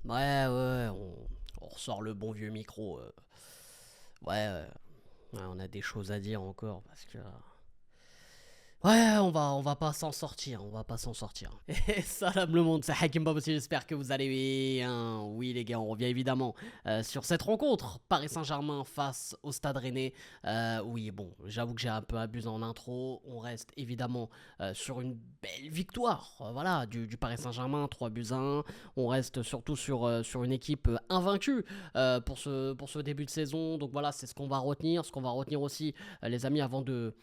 Ouais, on ressort le bon vieux micro. Ouais, on a des choses à dire encore parce que. Ouais, on va pas s'en sortir, on va pas s'en sortir. Et salam le monde, c'est Hakim Babossi, j'espère que vous allez bien. Oui les gars, on revient évidemment sur cette rencontre. Paris Saint-Germain face au Stade Rennais. Oui, bon, j'avoue que j'ai un peu abusé en intro. On reste évidemment sur une belle victoire voilà, du Paris Saint-Germain, 3 buts à 1. On reste surtout sur une équipe invaincue pour ce début de saison. Donc voilà, c'est ce qu'on va retenir. Ce qu'on va retenir aussi, les amis, avant de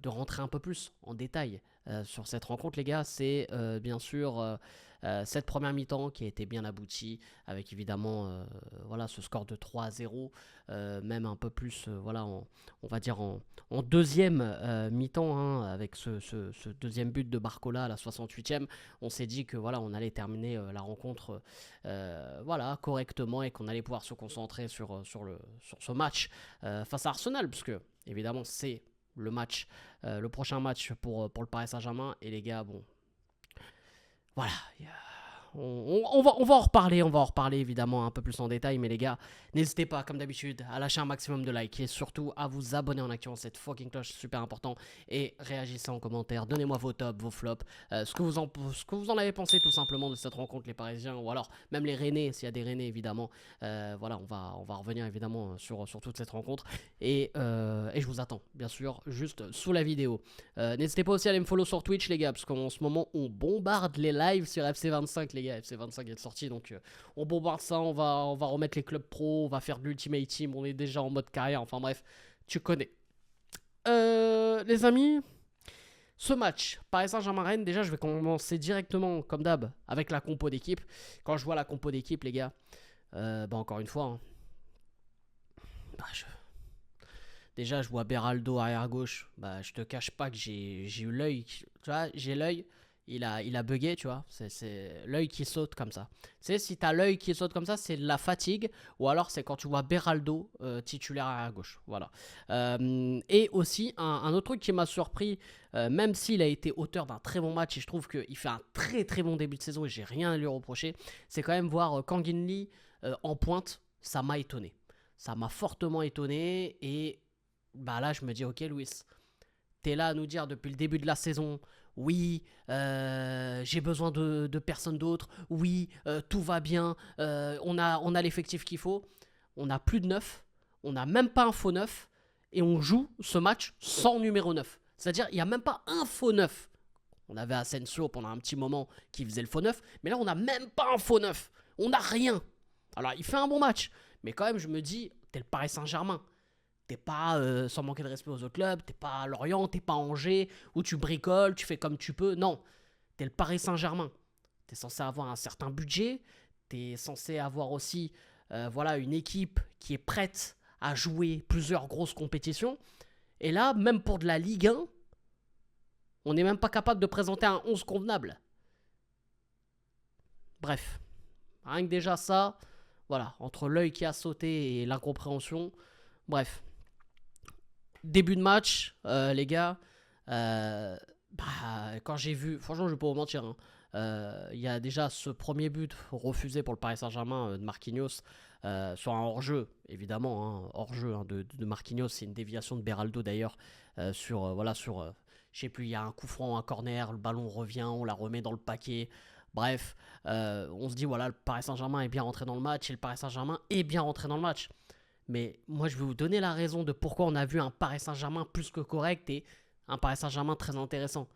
rentrer un peu plus en détail sur cette rencontre, les gars, c'est bien sûr cette première mi-temps qui a été bien aboutie, avec évidemment voilà, ce score de 3-0, même un peu plus, voilà, on va dire en deuxième mi-temps, hein, avec ce deuxième but de Barcola à la 68e. On s'est dit que voilà, on allait terminer la rencontre voilà, correctement et qu'on allait pouvoir se concentrer sur ce match face à Arsenal, puisque évidemment c'est le prochain match pour le Paris Saint-Germain. Et les gars, bon, voilà, on va en reparler évidemment un peu plus en détail, mais les gars, n'hésitez pas, comme d'habitude, à lâcher un maximum de likes et surtout à vous abonner en activant cette fucking cloche, super important, et réagissez en commentaire, donnez-moi vos tops, vos flops, ce que vous en avez pensé tout simplement de cette rencontre, les Parisiens, ou alors même les Rennais, s'il y a des Rennais évidemment. Voilà, on va revenir évidemment sur toute cette rencontre, et je vous attends, bien sûr, juste sous la vidéo. N'hésitez pas aussi à aller me follow sur Twitch, les gars, parce qu'en ce moment, on bombarde les lives sur FC25, les gars. FC25 est sorti, donc on bombarde ça. On va remettre les clubs pro, on va faire de l'Ultimate Team. On est déjà en mode carrière. Enfin bref, tu connais. Les amis, ce match, Paris Saint-Germain-Rennes, déjà, je vais commencer directement, comme d'hab, avec la compo d'équipe. Quand je vois la compo d'équipe, les gars, bah encore une fois, hein, bah, déjà, je vois Beraldo arrière gauche. Bah, je te cache pas que j'ai eu l'œil. Tu vois, j'ai l'œil. Il a bugué, tu vois. C'est l'œil qui saute comme ça. Tu sais, si t'as l'œil qui saute comme ça, c'est de la fatigue. Ou alors, c'est quand tu vois Beraldo titulaire arrière gauche. Voilà. Et aussi, un autre truc qui m'a surpris, même s'il a été auteur d'un très bon match, et je trouve qu'il fait un très très bon début de saison, et j'ai rien à lui reprocher, c'est quand même voir Kangin Lee en pointe. Ça m'a étonné. Ça m'a fortement étonné. Et bah là, je me dis, ok, Louis, t'es là à nous dire depuis le début de la saison, oui, j'ai besoin de personne d'autre, oui, tout va bien, on a l'effectif qu'il faut, on a plus de neuf, on n'a même pas un faux neuf, et on joue ce match sans numéro 9. C'est-à-dire, il n'y a même pas un faux neuf. On avait Asensio pendant un petit moment qui faisait le faux neuf, mais là, on n'a même pas un faux neuf. On n'a rien. Alors, il fait un bon match, mais quand même, je me dis, t'es le Paris Saint-Germain. T'es pas, sans manquer de respect aux autres clubs, t'es pas à Lorient, t'es pas à Angers, où tu bricoles, tu fais comme tu peux. Non, t'es le Paris Saint-Germain. T'es censé avoir un certain budget, t'es censé avoir aussi voilà, une équipe qui est prête à jouer plusieurs grosses compétitions. Et là, même pour de la Ligue 1, on n'est même pas capable de présenter un 11 convenable. Bref, rien que déjà ça, voilà, entre l'œil qui a sauté et l'incompréhension, bref, début de match, les gars, quand j'ai vu, franchement, je vais pas vous mentir, hein, il y a déjà ce premier but refusé pour le Paris Saint-Germain de Marquinhos sur un hors-jeu, évidemment, hein, hors-jeu hein, de Marquinhos, c'est une déviation de Beraldo d'ailleurs voilà, je sais plus, il y a un coup franc, un corner, le ballon revient, on la remet dans le paquet. Bref, on se dit voilà, le Paris Saint-Germain est bien rentré dans le match et le Paris Saint-Germain est bien rentré dans le match. Mais moi, je vais vous donner la raison de pourquoi on a vu un Paris Saint-Germain plus que correct et un Paris Saint-Germain très intéressant.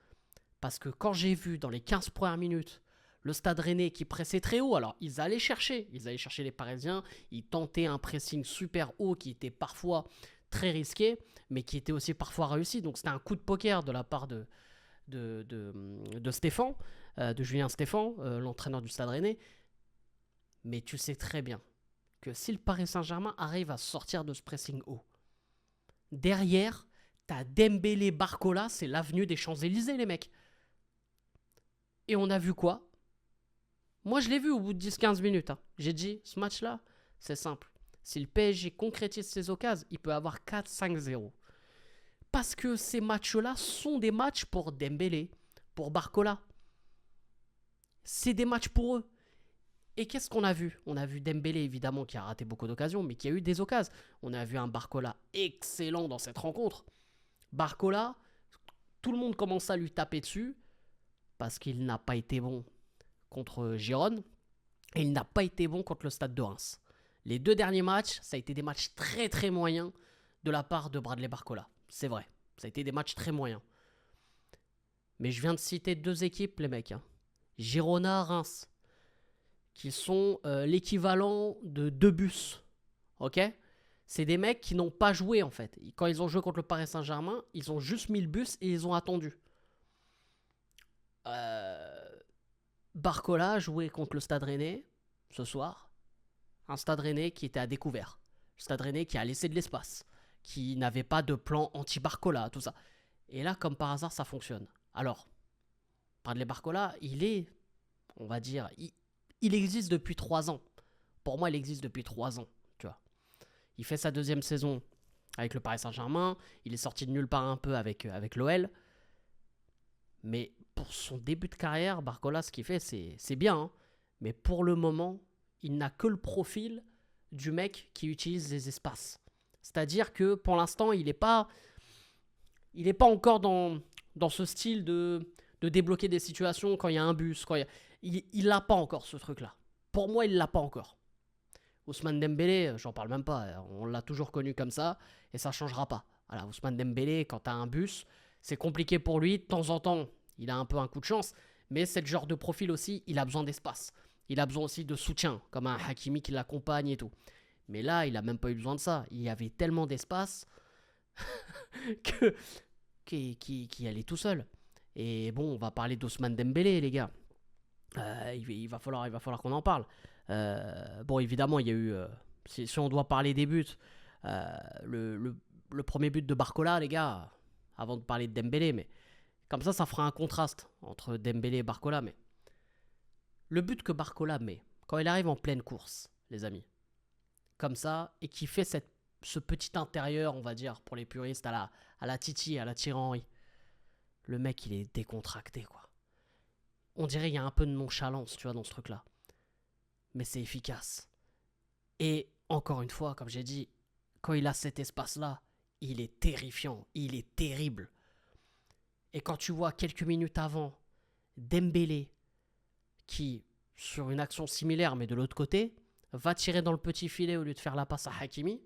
Parce que quand j'ai vu dans les 15 premières minutes le Stade Rennais qui pressait très haut, alors ils allaient chercher les Parisiens, ils tentaient un pressing super haut qui était parfois très risqué, mais qui était aussi parfois réussi. Donc c'était un coup de poker de la part de Stéphane, de Julien Stéphane, l'entraîneur du Stade Rennais. Mais tu sais très bien que si le Paris Saint-Germain arrive à sortir de ce pressing haut, derrière, t'as Dembélé, Barcola, c'est l'avenue des Champs-Élysées, les mecs. Et on a vu quoi? Moi, je l'ai vu au bout de 10-15 minutes. Hein. J'ai dit, ce match-là, c'est simple. Si le PSG concrétise ses occasions, il peut avoir 4-5-0. Parce que ces matchs-là sont des matchs pour Dembélé, pour Barcola. C'est des matchs pour eux. Et qu'est-ce qu'on a vu? On a vu Dembélé, évidemment, qui a raté beaucoup d'occasions, mais qui a eu des occasions. On a vu un Barcola excellent dans cette rencontre. Barcola, tout le monde commence à lui taper dessus parce qu'il n'a pas été bon contre Girone et il n'a pas été bon contre le Stade de Reims. Les 2 derniers matchs, ça a été des matchs très très moyens de la part de Bradley Barcola. C'est vrai, ça a été des matchs très moyens. Mais je viens de citer 2 équipes, les mecs. Girona, Reims, qui sont l'équivalent de 2 bus. Ok? C'est des mecs qui n'ont pas joué en fait. Quand ils ont joué contre le Paris Saint-Germain, ils ont juste mis le bus et ils ont attendu. Barcola a joué contre le Stade Rennais ce soir. Un Stade Rennais qui était à découvert. Le Stade Rennais qui a laissé de l'espace. Qui n'avait pas de plan anti-Barcola, tout ça. Et là, comme par hasard, ça fonctionne. Alors, Bradley Barcola, il est, on va dire, il existe depuis 3 ans. Pour moi, il existe depuis 3 ans, tu vois. Il fait sa 2e saison avec le Paris Saint-Germain. Il est sorti de nulle part un peu avec l'OL. Mais pour son début de carrière, Barcola, ce qu'il fait, c'est bien. Hein. Mais pour le moment, il n'a que le profil du mec qui utilise les espaces. C'est-à-dire que pour l'instant, il n'est pas encore dans ce style de débloquer des situations quand il y a un bus. Il n'a pas encore ce truc-là. Pour moi, il ne l'a pas encore. Ousmane Dembélé, j'en parle même pas. On l'a toujours connu comme ça et ça ne changera pas. Voilà, Ousmane Dembélé, quand tu as un bus, c'est compliqué pour lui. De temps en temps, il a un peu un coup de chance. Mais c'est le genre de profil aussi, il a besoin d'espace. Il a besoin aussi de soutien, comme un Hakimi qui l'accompagne et tout. Mais là, il n'a même pas eu besoin de ça. Il y avait tellement d'espace qu'il allait tout seul. Et bon, on va parler d'Ousmane Dembélé, les gars. Il va falloir qu'on en parle. Bon, évidemment, il y a eu... si on doit parler des buts, le premier but de Barcola, les gars, avant de parler de Dembélé, mais comme ça fera un contraste entre Dembélé et Barcola. Mais le but que Barcola met, quand il arrive en pleine course, les amis, comme ça, et qui fait ce petit intérieur, on va dire, pour les puristes, à la Titi, à la Thierry Henry, le mec, il est décontracté, quoi. On dirait qu'il y a un peu de nonchalance, tu vois, dans ce truc-là. Mais c'est efficace. Et encore une fois, comme j'ai dit, quand il a cet espace-là, il est terrifiant, il est terrible. Et quand tu vois quelques minutes avant, Dembélé, qui, sur une action similaire, mais de l'autre côté, va tirer dans le petit filet au lieu de faire la passe à Hakimi,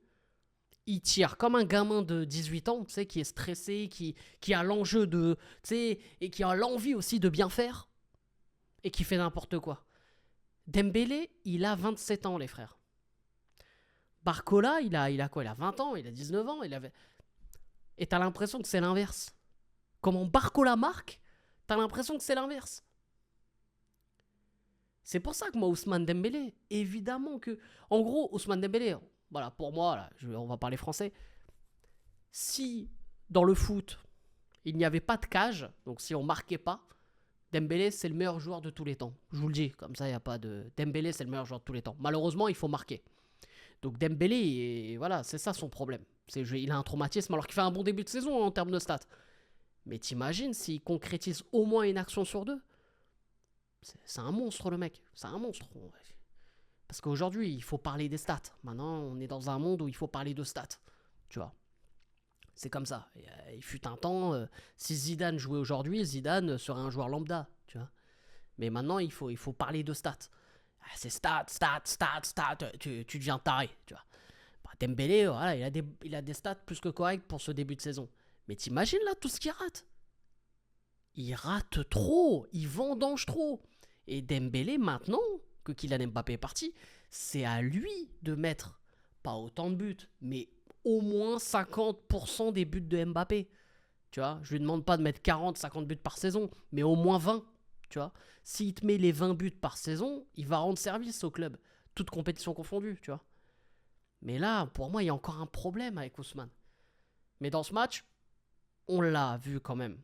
il tire comme un gamin de 18 ans, tu sais, qui est stressé, qui a l'enjeu de, tu sais, et qui a l'envie aussi de bien faire, et qui fait n'importe quoi. Dembélé, il a 27 ans, les frères. Barcola, il a quoi? Il a 20 ans, il a 19 ans, et t'as l'impression que c'est l'inverse. Comment Barcola marque, t'as l'impression que c'est l'inverse. C'est pour ça que moi, Ousmane Dembélé, évidemment que... En gros, Ousmane Dembélé, voilà, pour moi, là, on va parler français. Si, dans le foot, il n'y avait pas de cage, donc si on marquait pas, Dembélé, c'est le meilleur joueur de tous les temps. Je vous le dis, comme ça, il n'y a pas de... Dembélé, c'est le meilleur joueur de tous les temps. Malheureusement, il faut marquer. Donc Dembélé, voilà, c'est ça son problème. Il a un traumatisme alors qu'il fait un bon début de saison en termes de stats. Mais t'imagines s'il concrétise au moins une action sur 2? C'est un monstre, le mec. C'est un monstre. Parce qu'aujourd'hui, il faut parler des stats. Maintenant, on est dans un monde où il faut parler de stats. Tu vois. C'est comme ça. Il fut un temps, si Zidane jouait aujourd'hui, Zidane serait un joueur lambda. Tu vois. Mais maintenant, il faut parler de stats. C'est stats. Tu deviens taré. Tu vois. Bah, Dembélé, voilà, il a des stats plus que corrects pour ce début de saison. Mais t'imagines là tout ce qu'il rate? Il rate trop. Il vendange trop. Et Dembélé, maintenant que Kylian Mbappé est parti, c'est à lui de mettre, pas autant de buts, mais au moins 50% des buts de Mbappé. Tu vois, je lui demande pas de mettre 40, 50 buts par saison, mais au moins 20. Tu vois, s'il te met les 20 buts par saison, il va rendre service au club. Toutes compétitions confondues, tu vois. Mais là, pour moi, il y a encore un problème avec Ousmane. Mais dans ce match, on l'a vu quand même.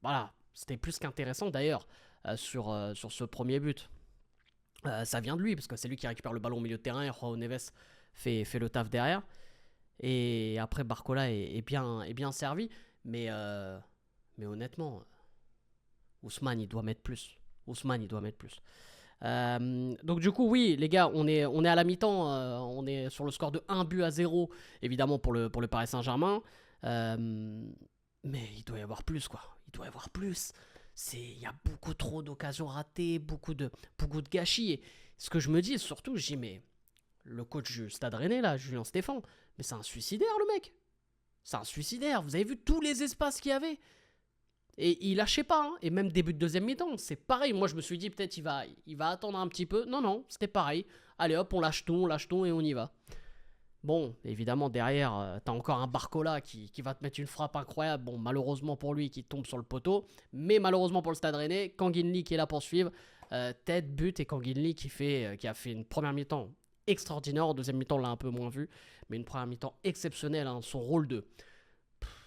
Voilà, c'était plus qu'intéressant d'ailleurs sur ce premier but. Ça vient de lui, parce que c'est lui qui récupère le ballon au milieu de terrain et Joao Neves fait le taf derrière. Et après, Barcola est bien servi. Mais honnêtement, Ousmane, il doit mettre plus. Donc du coup, oui, les gars, on est à la mi-temps, on est sur le score de 1 but à 0, évidemment pour le Paris Saint-Germain. Euh, mais il doit y avoir plus, quoi. Il doit y avoir plus. Il y a beaucoup trop d'occasions ratées, beaucoup de gâchis. Et ce que je me dis, surtout, je dis, mais le coach du Stade Rennais, là, Julien Stéphan, mais c'est un suicidaire, le mec. C'est un suicidaire. Vous avez vu tous les espaces qu'il y avait. Et il lâchait pas, hein. Et même début de deuxième mi-temps, c'est pareil. Moi, je me suis dit, peut-être il va attendre un petit peu. Non, non, c'était pareil. Allez hop, on lâche tout et on y va. Bon, évidemment, derrière, t'as encore un Barcola qui va te mettre une frappe incroyable. Bon, malheureusement pour lui, qui tombe sur le poteau. Mais malheureusement pour le Stade Rennais, Kanginli qui est là pour suivre. Tête, but, et Kanginli qui a fait une première mi-temps extraordinaire. En deuxième mi-temps, on l'a un peu moins vu. Mais une première mi-temps exceptionnelle, hein. Son rôle de...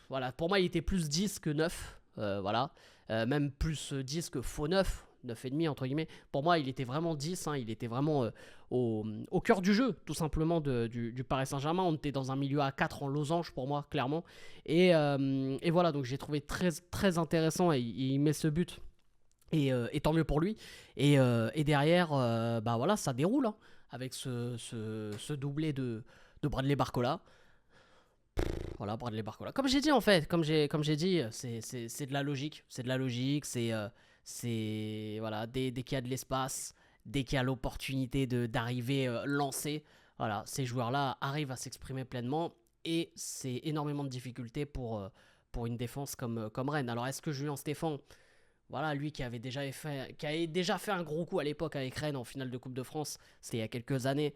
Voilà, pour moi, il était plus 10 que 9. Voilà. Même plus 10 que faux 9. 9,5 entre guillemets. Pour moi, il était vraiment 10, hein. Il était vraiment au cœur du jeu, tout simplement, du Paris Saint-Germain. On était dans un milieu à 4 en losange, pour moi, clairement. Et voilà, donc j'ai trouvé très, très intéressant. Et il met ce but. Et tant mieux pour lui. Et derrière, bah voilà, ça déroule, hein, avec ce doublé de Bradley Barcola. Voilà, Bradley Barcola. Comme j'ai dit, en fait, comme j'ai dit, c'est de la logique. C'est de la logique. Voilà, dès qu'il y a de l'espace, dès qu'il y a l'opportunité d'arriver lancé, voilà, ces joueurs-là arrivent à s'exprimer pleinement. Et c'est énormément de difficultés pour une défense comme Rennes. Alors, est-ce que Julien Stéphan, voilà, lui qui avait déjà fait un gros coup à l'époque avec Rennes en finale de Coupe de France, c'était il y a quelques années.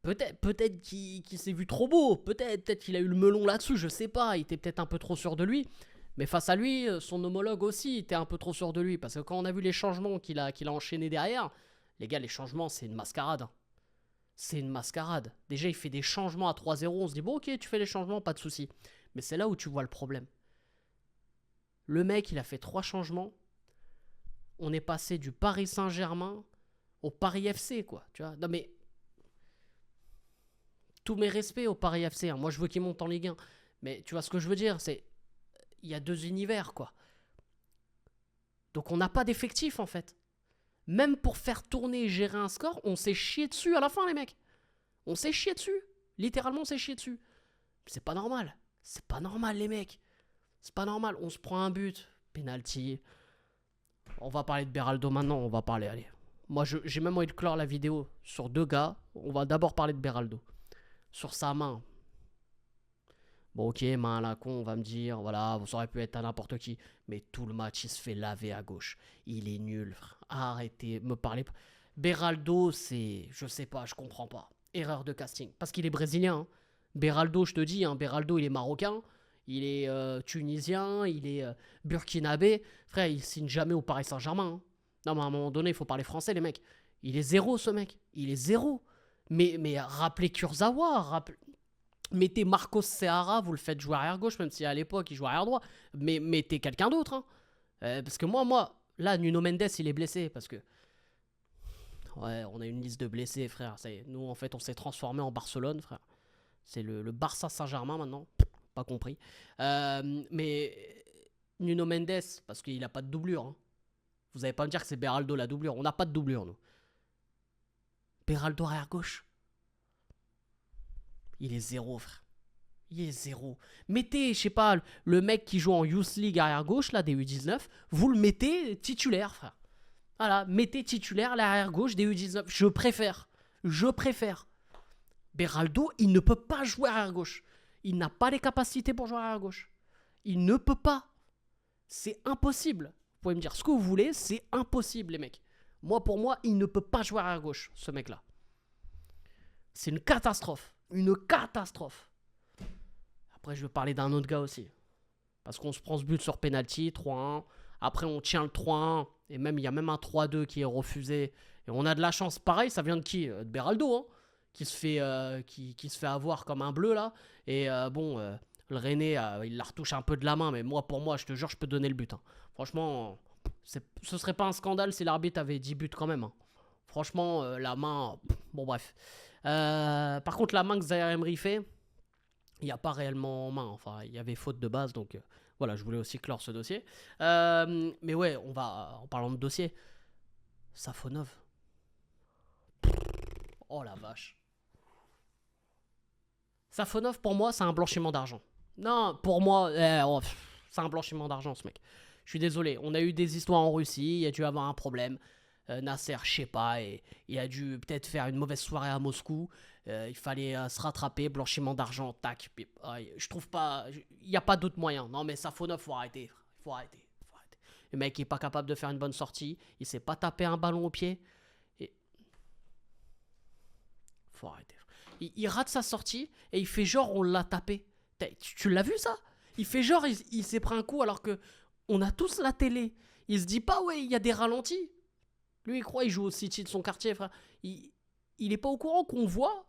Peut-être qu'il s'est vu trop beau, peut-être qu'il a eu le melon là-dessus, je sais pas, il était peut-être un peu trop sûr de lui. Mais face à lui, son homologue aussi était un peu trop sûr de lui. Parce que quand on a vu les changements qu'il a enchaînés derrière, les gars, les changements, c'est une mascarade. C'est une mascarade. Déjà, il fait des changements à 3-0, on se dit, bon, ok, tu fais les changements, pas de souci. Mais c'est là où tu vois le problème. Le mec, il a fait 3 changements. On est passé du Paris Saint-Germain au Paris FC, quoi. Tu vois, non mais tous mes respects au Paris FC, hein. Moi, je veux qu'il monte en Ligue 1. Mais tu vois ce que je veux dire, c'est il y a 2 univers, quoi. Donc on n'a pas d'effectif, en fait. Même pour faire tourner et gérer un score, on s'est chié dessus à la fin, les mecs. On s'est chié dessus. Littéralement, on s'est chié dessus. C'est pas normal. C'est pas normal, les mecs. C'est pas normal. On se prend un but. Penalty. On va parler de Beraldo maintenant. On va parler, allez. Moi, j'ai même envie de clore la vidéo sur 2 gars. On va d'abord parler de Beraldo. Sur sa main. Bon, ok, main à la con, on va me dire, voilà, ça aurait pu être à n'importe qui. Mais tout le match, il se fait laver à gauche. Il est nul, frère. Arrêtez, me parlez pas. Beraldo, c'est... Je sais pas, je comprends pas. Erreur de casting. Parce qu'il est brésilien, hein. Beraldo, je te dis, hein, Beraldo, il est marocain. Il est tunisien. Il est burkinabé. Frère, il signe jamais au Paris Saint-Germain, hein. Non, mais à un moment donné, il faut parler français, les mecs. Il est zéro, ce mec. Il est zéro. Mais rappelez Kurzawa, mettez Marcos Seara, vous le faites jouer arrière gauche, même si à l'époque il jouait arrière droit. Mais mettez quelqu'un d'autre, hein. Parce que moi, là, Nuno Mendes, il est blessé. Parce que, ouais, on a une liste de blessés, frère. Nous, en fait, on s'est transformé en Barcelone, frère. C'est le Barça Saint-Germain maintenant. Pas compris. Mais Nuno Mendes, parce qu'il a pas de doublure, hein. Vous allez pas me dire que c'est Beraldo la doublure. On n'a pas de doublure, nous. Beraldo arrière gauche. Il est zéro, frère. Il est zéro. Mettez, je sais pas, le mec qui joue en Youth League arrière gauche, là, des U19, vous le mettez titulaire, frère. Voilà, mettez titulaire l'arrière gauche des U19. Je préfère. Je préfère. Beraldo, il ne peut pas jouer arrière gauche. Il n'a pas les capacités pour jouer arrière gauche. Il ne peut pas. C'est impossible. Vous pouvez me dire ce que vous voulez, c'est impossible, les mecs. Pour moi, il ne peut pas jouer arrière gauche, ce mec-là. C'est une catastrophe. Une catastrophe. Après, je vais parler d'un autre gars aussi. Parce qu'on se prend ce but sur penalty, 3-1. Après, on tient le 3-1. Et même, il y a même un 3-2 qui est refusé. Et on a de la chance. Pareil, ça vient de qui? De Beraldo, hein, qui se fait avoir comme un bleu, là. Et le Rennais, il la retouche un peu de la main. Mais pour moi, je te jure, je peux donner le but, hein. Franchement, ce serait pas un scandale si l'arbitre avait 10 buts quand même, hein. Franchement, la main... Bon, bref. Par contre, la main que Zaïre Emery fait, il n'y a pas réellement main. Enfin, il y avait faute de base, donc voilà, je voulais aussi clore ce dossier. Mais ouais, en parlant de dossier, Safonov. Oh la vache. Safonov, pour moi, c'est un blanchiment d'argent. Non, pour moi, c'est un blanchiment d'argent, ce mec. Je suis désolé, on a eu des histoires en Russie, il a dû avoir un problème. Nasser, je sais pas, et il a dû peut-être faire une mauvaise soirée à Moscou. Il fallait se rattraper, blanchiment d'argent, tac. Je trouve pas, il n'y a pas d'autre moyen. Non, mais Safonov, faut arrêter. Faut arrêter. Le mec est pas capable de faire une bonne sortie. Il sait pas taper un ballon au pied. Et... Faut arrêter. Il rate sa sortie et il fait genre on l'a tapé. Tu l'as vu ça? Il fait genre il s'est pris un coup alors que on a tous la télé. Il se dit pas ouais il y a des ralentis. Lui il croit il joue au City de son quartier frère. Il est pas au courant qu'on voit.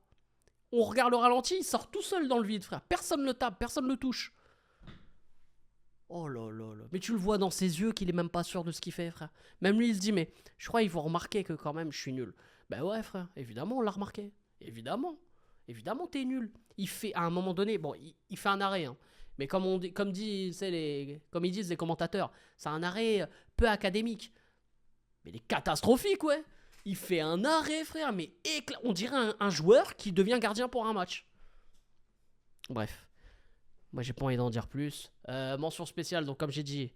On regarde le ralenti, il sort tout seul dans le vide frère. Personne le tape, personne le touche. Oh là là là. Mais tu le vois dans ses yeux qu'il est même pas sûr de ce qu'il fait frère. Même lui il se dit mais je crois qu'ils vont remarquer que quand même je suis nul. Ben ouais frère, évidemment on l'a remarqué. Évidemment. Évidemment, t'es nul. Il fait, à un moment donné, bon, il fait un arrêt, hein. Mais comme disent les commentateurs, c'est un arrêt peu académique. Mais il est catastrophique, ouais. Il fait un arrêt, frère, mais on dirait un joueur qui devient gardien pour un match. Bref. Moi, j'ai pas envie d'en dire plus. Mention spéciale, donc comme j'ai dit,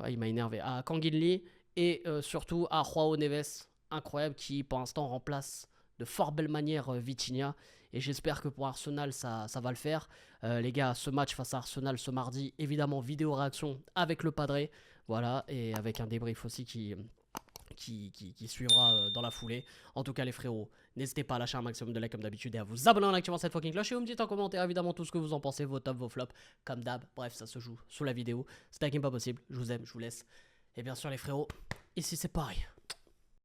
il m'a énervé. À Kangin Lee et surtout à Joao Neves, incroyable, qui pour l'instant remplace de fort belle manière Vitinha. Et j'espère que pour Arsenal, ça va le faire. Les gars, ce match face à Arsenal ce mardi, évidemment, vidéo réaction avec le padré. Voilà, et avec un débrief aussi qui suivra dans la foulée. En tout cas, les frérots, n'hésitez pas à lâcher un maximum de likes comme d'habitude et à vous abonner en activant cette fucking cloche. Et vous me dites en commentaire évidemment tout ce que vous en pensez, vos tops, vos flops, comme d'hab. Bref, ça se joue sous la vidéo. C'était pas possible. Je vous aime, je vous laisse. Et bien sûr, les frérots, ici c'est pareil.